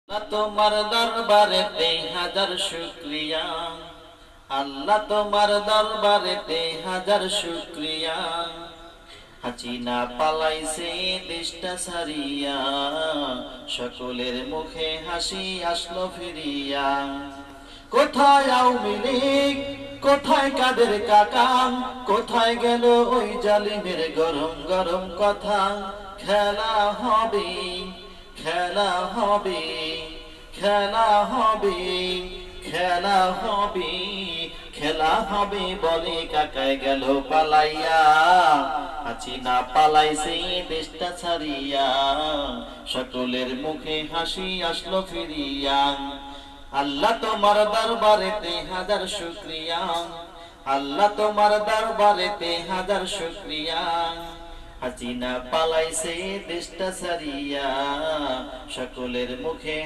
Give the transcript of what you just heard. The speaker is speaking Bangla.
তোমার দরবারেতে হাজার শুকরিয়া, আল্লাহ তোমার দরবারেতে হাজার শুকরিয়া। হাসিনা পালাইছে দেশটা ছাড়িয়া, সকলের মুখে হাসি আসলো ফিরিয়া। কোথায় আওয়ামী লীগ, কোথায় কাদের কাকা, কোথায় গেল ওই জালিমের গরম গরম কথা। খেলা হবে, খেলা হবে, খেলা হবে, খেলা হবে, খেলা হবে বলে কাকায় গেল পালাইয়া। হাসিনা পালাইছে দেশটা ছাড়িয়া, সকলের মুখে হাসি আসলো ফিরিয়া। আল্লাহ তোমার দরবারেতে হাজার শুকরিয়া, আল্লাহ তোমার দরবারেতে হাজার শুকরিয়া। হাসিনা পালাইছে দেশটা ছাড়িয়া, সকলের মুখে